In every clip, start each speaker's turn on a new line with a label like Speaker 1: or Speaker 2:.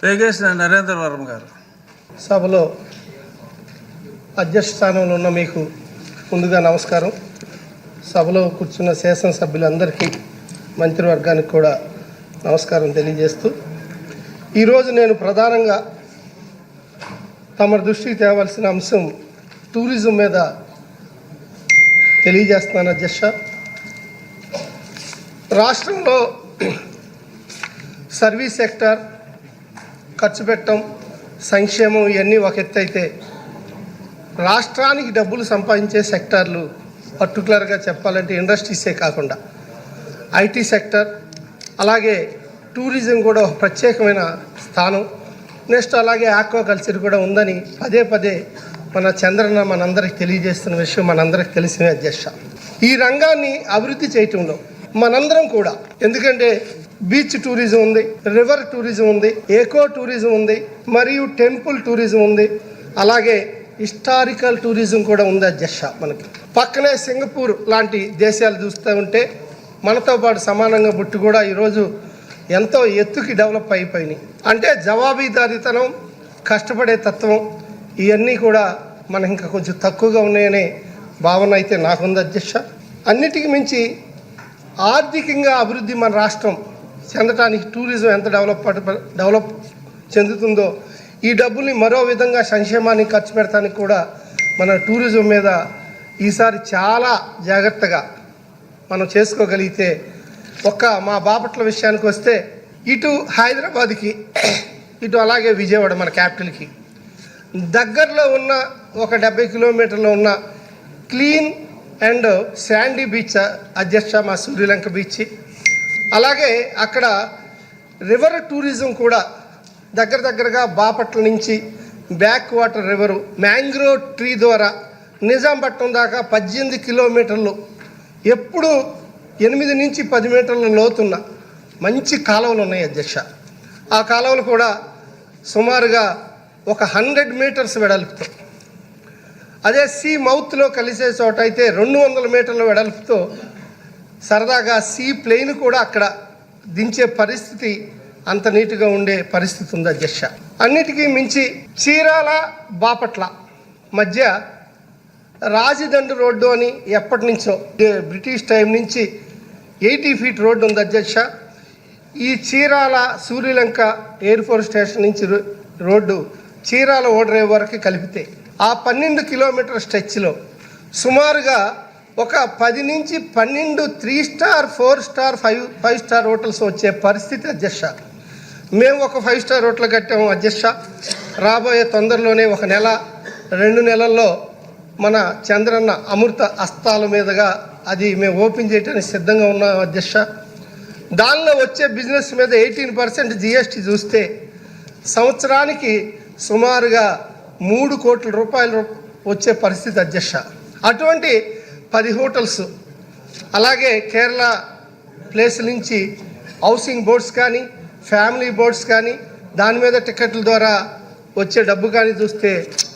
Speaker 1: వేగేష్ నరేంద్ర వర్మ గారు.
Speaker 2: సభలో అధ్యక్ష స్థానంలో ఉన్న మీకు ముందుగా నమస్కారం. సభలో కూర్చున్న శాసనసభ్యులందరికీ మంత్రివర్గానికి కూడా నమస్కారం తెలియజేస్తూ, ఈరోజు నేను ప్రధానంగా తమ దృష్టికి తేవాల్సిన అంశం టూరిజం మీద తెలియజేస్తున్నాను. అధ్యక్ష, రాష్ట్రంలో సర్వీస్ సెక్టర్, ఖర్చు పెట్టడం, సంక్షేమం ఇవన్నీ ఒక ఎత్తు అయితే, రాష్ట్రానికి డబ్బులు సంపాదించే సెక్టార్లు పర్టికులర్గా చెప్పాలంటే ఇండస్ట్రీసే కాకుండా ఐటీ సెక్టర్, అలాగే టూరిజం కూడా ఒక ప్రత్యేకమైన స్థానం, నెక్స్ట్ అలాగే ఆక్వాకల్చర్ కూడా ఉందని పదే పదే మన చంద్రన్న మనందరికి తెలియజేస్తున్న విషయం మనందరికి తెలిసిన. అధ్యక్ష, ఈ రంగాన్ని అభివృద్ధి చేయటంలో మనందరం కూడా, ఎందుకంటే బీచ్ టూరిజం ఉంది, రివర్ టూరిజం ఉంది, ఎకో టూరిజం ఉంది, మరియు టెంపుల్ టూరిజం ఉంది, అలాగే హిస్టారికల్ టూరిజం కూడా ఉంది. అధ్యక్ష, మనకి పక్కనే సింగపూర్ లాంటి దేశాలు చూస్తూ ఉంటే మనతో పాటు సమానంగా బుట్టు కూడా ఈరోజు ఎంతో ఎత్తుకి డెవలప్ అయిపోయినాయి. అంటే జవాబుదారీతనం, కష్టపడే తత్వం ఇవన్నీ కూడా మనకి ఇంకా కొంచెం తక్కువగా ఉన్నాయనే భావన అయితే నాకుంది. అధ్యక్ష, అన్నిటికీ మించి ఆర్థికంగా అభివృద్ధి మన రాష్ట్రం చెందటానికి టూరిజం ఎంత డెవలప్ చెందుతుందో, ఈ డబ్బుల్ని మరో విధంగా సంక్షేమానికి ఖర్చు పెడతానికి కూడా మన టూరిజం మీద ఈసారి చాలా జాగ్రత్తగా మనం చేసుకోగలిగితే, మా బాపట్ల విషయానికి వస్తే, ఇటు హైదరాబాద్కి, ఇటు అలాగే విజయవాడ మన క్యాపిటల్కి దగ్గరలో ఉన్న ఒక 70 కిలోమీటర్లో ఉన్న క్లీన్ అండ్ శాండీ బీచ్. అధ్యక్ష, మా సూర్యలంక బీచ్, అలాగే అక్కడ రివర్ టూరిజం కూడా దగ్గరగా బాపట్ల నుంచి back water river, mangrove tree ద్వారా నిజాంపట్నం దాకా 18 కిలోమీటర్లు, ఎప్పుడు 8 నుంచి 10 మీటర్ల లోతున్న మంచి కాలువలు ఉన్నాయి. అధ్యక్ష, ఆ కాలువలు కూడా సుమారుగా ఒక 100 మీటర్స్ వెడల్పుతో, అదే సీ మౌత్లో కలిసే చోట అయితే 200 మీటర్ల వెడల్పుతో సరదాగా సీ ప్లేన్ కూడా అక్కడ దించే పరిస్థితి, అంత నీట్గా ఉండే పరిస్థితి ఉంది. అధ్యక్ష, అన్నిటికీ మించి చీరాల బాపట్ల మధ్య రాజదండ్రి రోడ్డు అని ఎప్పటి నుంచో బ్రిటిష్ టైం నుంచి 80 ఫీట్ రోడ్డు ఉంది. అధ్యక్ష, ఈ Chirala Suryalanka air force station నుంచి రోడ్డు చీరాల ఓడరేవు వరకు కలిపితే ఆ 12 కిలోమీటర్ స్ట్రెచ్లో సుమారుగా ఒక 10 నుంచి 12 3 స్టార్ 4 స్టార్ 5 స్టార్ హోటల్స్ వచ్చే పరిస్థితి. అధ్యక్ష, మేము ఒక 5 స్టార్ హోటల్ కట్టాము. అధ్యక్ష, రాబోయే తొందరలోనే 1 నెల 2 నెలల్లో మన చంద్రన్న అమృత హస్తాల మీదుగా అది మేము ఓపెన్ చేయడానికి సిద్ధంగా ఉన్నాం. అధ్యక్ష, దానిలో వచ్చే బిజినెస్ మీద 18% జిఎస్టీ చూస్తే సంవత్సరానికి సుమారుగా 3 కోట్ల రూపాయలు వచ్చే పరిస్థితి. అధ్యక్ష, అటువంటి 10 హోటల్స్, అలాగే కేరళ ప్లేస్ నుంచి హౌసింగ్ బోర్డ్స్ కానీ, ఫ్యామిలీ బోర్డ్స్ కానీ, దాని మీద టికెట్ల ద్వారా వచ్చే డబ్బు కానీ చూస్తే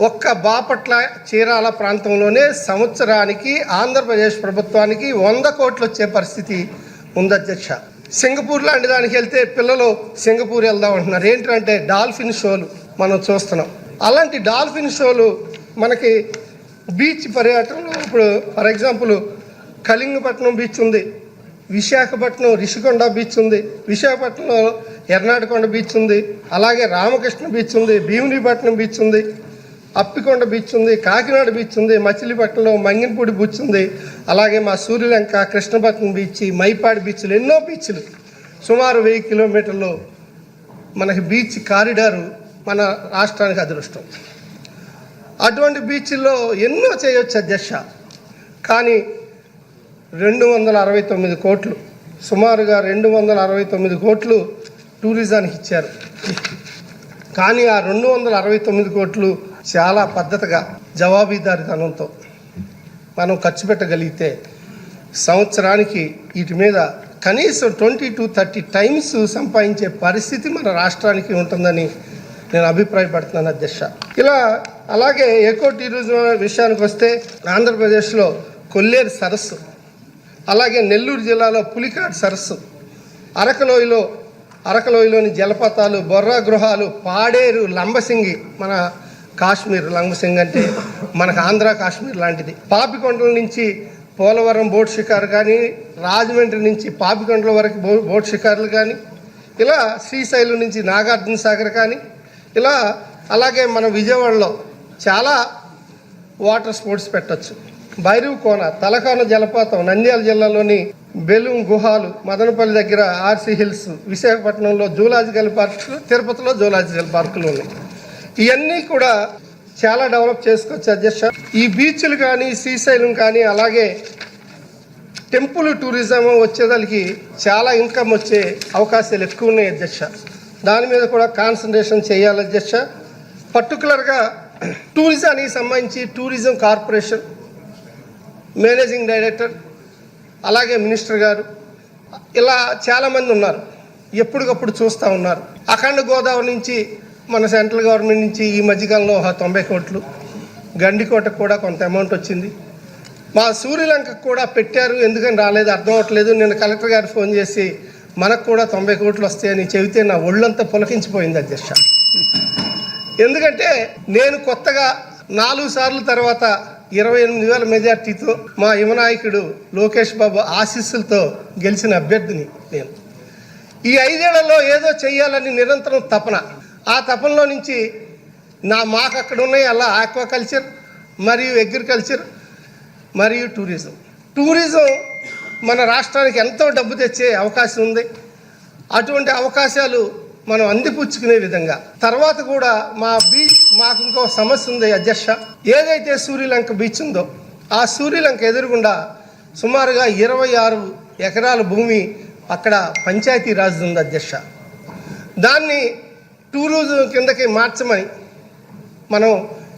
Speaker 2: ఒక్క బాపట్ల చీరాల ప్రాంతంలోనే సంవత్సరానికి ఆంధ్రప్రదేశ్ ప్రభుత్వానికి 100 కోట్లు వచ్చే పరిస్థితి ఉంది. అధ్యక్ష, సింగపూర్ లాంటి దానికి వెళ్తే పిల్లలు సింగపూర్ వెళ్దాం అంటున్నారు. ఏంటంటే డాల్ఫిన్ షోలు మనం చూస్తున్నాం. అలాంటి డాల్ఫిన్ షోలు మనకి బీచ్ పర్యటనలో ఇప్పుడు ఫర్ ఎగ్జాంపుల్ కళింగపట్నం బీచ్ ఉంది, విశాఖపట్నం రిషికొండ బీచ్ ఉంది, విశాఖపట్నంలో ఎర్నాటకొండ బీచ్ ఉంది, అలాగే రామకృష్ణ బీచ్ ఉంది, భీమునిపట్నం బీచ్ ఉంది, అప్పికొండ బీచ్ ఉంది, కాకినాడ బీచ్ ఉంది, మచిలీపట్నంలో మంగినపూడి బీచ్ ఉంది, అలాగే మా సూర్యలంక, కృష్ణపట్నం బీచ్, మైపాడి బీచ్లు, ఎన్నో బీచ్లు, సుమారు 1000 కిలోమీటర్లు మనకి బీచ్ కారిడారు మన రాష్ట్రానికి అదృష్టం. అటువంటి బీచ్ల్లో ఎన్నో చేయొచ్చు. అధ్యక్ష, కానీ 269 కోట్లు, సుమారుగా 269 కోట్లు టూరిజానికి ఇచ్చారు. కానీ ఆ 269 కోట్లు చాలా పద్ధతిగా జవాబుదారీతనంతో మనం ఖర్చు పెట్టగలిగితే సంవత్సరానికి వీటి మీద కనీసం 20 to 30 టైమ్స్ సంపాదించే పరిస్థితి మన రాష్ట్రానికి ఉంటుందని నేను అభిప్రాయపడుతున్నాను. అధ్యక్ష, ఇలా అలాగే ఎకో టూరిజం విషయానికి వస్తే ఆంధ్రప్రదేశ్లో కొల్లేరు సరస్సు, అలాగే నెల్లూరు జిల్లాలో పులికాట్ సరస్సు, అరకలోయలో అరకలోయలోని జలపాతాలు, బొర్రా గృహాలు, పాడేరు, లంబసింగి, మన కాశ్మీర్ లంబసింగి అంటే మనకు ఆంధ్ర కాశ్మీర్ లాంటిది, పాపికొండల నుంచి పోలవరం బోట్ షికారు కానీ, రాజమండ్రి నుంచి పాపికొండల వరకు బోట్ షికారులు కానీ, ఇలా శ్రీశైలం నుంచి నాగార్జున సాగర్ కానీ, ఇలా అలాగే మన విజయవాడలో చాలా వాటర్ స్పోర్ట్స్ పెట్టచ్చు. భైరవ్ కోన, తలకోన జలపాతం, నంద్యాల జిల్లాలోని బెలూం గుహాలు, మదనపల్లి దగ్గర ఆర్సీ హిల్స్, విశాఖపట్నంలో జూలాజికల్ పార్కులు, తిరుపతిలో జూలాజికల్ పార్కులు ఉన్నాయి. ఇవన్నీ కూడా చాలా డెవలప్ చేసుకోవచ్చు అధ్యక్ష. ఈ బీచ్లు కానీ, శ్రీశైలం కానీ, అలాగే టెంపుల్ టూరిజం వచ్చేదానికి చాలా ఇన్కమ్ వచ్చే అవకాశాలు ఎక్కువ ఉన్నాయి అధ్యక్ష. దాని మీద కూడా కాన్సన్ట్రేషన్ చేయాలి అధ్యక్ష. పర్టికులర్గా టూరిజానికి సంబంధించి టూరిజం కార్పొరేషన్ మేనేజింగ్ డైరెక్టర్, అలాగే మినిస్టర్ గారు, ఇలా చాలామంది ఉన్నారు, ఎప్పటికప్పుడు చూస్తూ ఉన్నారు. అఖండ గోదావరి నుంచి మన సెంట్రల్ గవర్నమెంట్ నుంచి ఈ మధ్యకాలంలో 90 కోట్లు, గండికోటకు కూడా కొంత అమౌంట్ వచ్చింది. మా సూర్యలంకకు కూడా పెట్టారు, ఎందుకని రాలేదు అర్థం అవ్వట్లేదు. నేను కలెక్టర్ గారు ఫోన్ చేసి మనకు కూడా 90 కోట్లు వస్తాయని చెబితే నా ఒళ్ళంతా పులకించిపోయింది అధ్యక్ష. ఎందుకంటే నేను కొత్తగా 4 సార్లు తర్వాత 28,000 మెజార్టీతో మా యువనాయకుడు లోకేష్ బాబు ఆశీస్సులతో గెలిచిన అభ్యర్థిని నేను. ఈ 5 ఏళ్లలో ఏదో చెయ్యాలని నిరంతరం తపన. ఆ తపనలో నుంచి మాకు అక్కడ ఉన్నాయి అలా ఆక్వాకల్చర్ మరియు అగ్రికల్చర్ మరియు టూరిజం మన రాష్ట్రానికి ఎంతో డబ్బు తెచ్చే అవకాశం ఉంది. అటువంటి అవకాశాలు మనం అందిపుచ్చుకునే విధంగా తర్వాత కూడా మాకు ఇంకో సమస్య ఉంది అధ్యక్ష. ఏదైతే సూర్యలంక బీచ్ ఉందో ఆ సూర్యలంక ఎదురుగుండా సుమారుగా 26 ఎకరాల భూమి అక్కడ పంచాయతీ రాజ్ ఉంది అధ్యక్ష. దాన్ని టూరిజం కిందకి మార్చమని మనం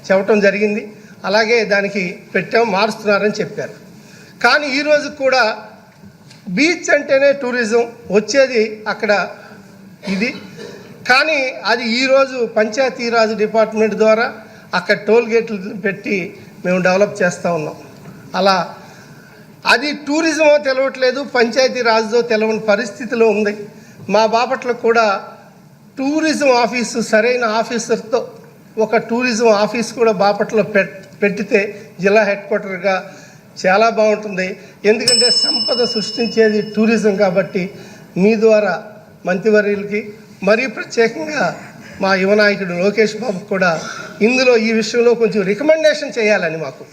Speaker 2: చెప్పడం జరిగింది. అలాగే దానికి మారుస్తున్నారని చెప్పారు. కానీ ఈరోజు కూడా బీచ్ అంటేనే టూరిజం వచ్చేది అక్కడ ఇది. కానీ అది ఈరోజు పంచాయతీరాజ్ డిపార్ట్మెంట్ ద్వారా అక్కడ టోల్ గేట్లు పెట్టి మేము డెవలప్ చేస్తూ ఉన్నాం. అలా అది టూరిజమో తెలవట్లేదు, పంచాయతీరాజ్దో తెలవని పరిస్థితిలో ఉంది. మా బాపట్ల కూడా టూరిజం ఆఫీసు సరైన ఆఫీసర్తో ఒక టూరిజం ఆఫీస్ కూడా బాపట్లలో పెట్టితే జిల్లా హెడ్ క్వార్టర్గా చాలా బాగుంటుంది. ఎందుకంటే సంపద సృష్టించేది టూరిజం కాబట్టి మీ ద్వారా మంత్రివర్యులకి మరియు ప్రత్యేకంగా మా యువనాయకుడు లోకేష్ బాబు కూడా ఇందులో ఈ విషయంలో కొంచెం రికమెండేషన్ చేయాలని మాకు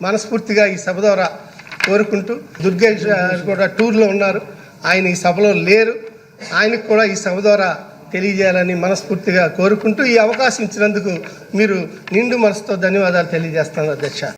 Speaker 2: మనస్ఫూర్తిగా ఈ సభ ద్వారా కోరుకుంటూ, దుర్గేష్ కూడా టూర్లో ఉన్నారు, ఆయన ఈ సభలో లేరు, ఆయనకు కూడా ఈ సభ ద్వారా తెలియజేయాలని మనస్ఫూర్తిగా కోరుకుంటూ ఈ అవకాశం ఇచ్చినందుకు మీరు నిండు మనసుతో ధన్యవాదాలు తెలియజేస్తాను అధ్యక్ష.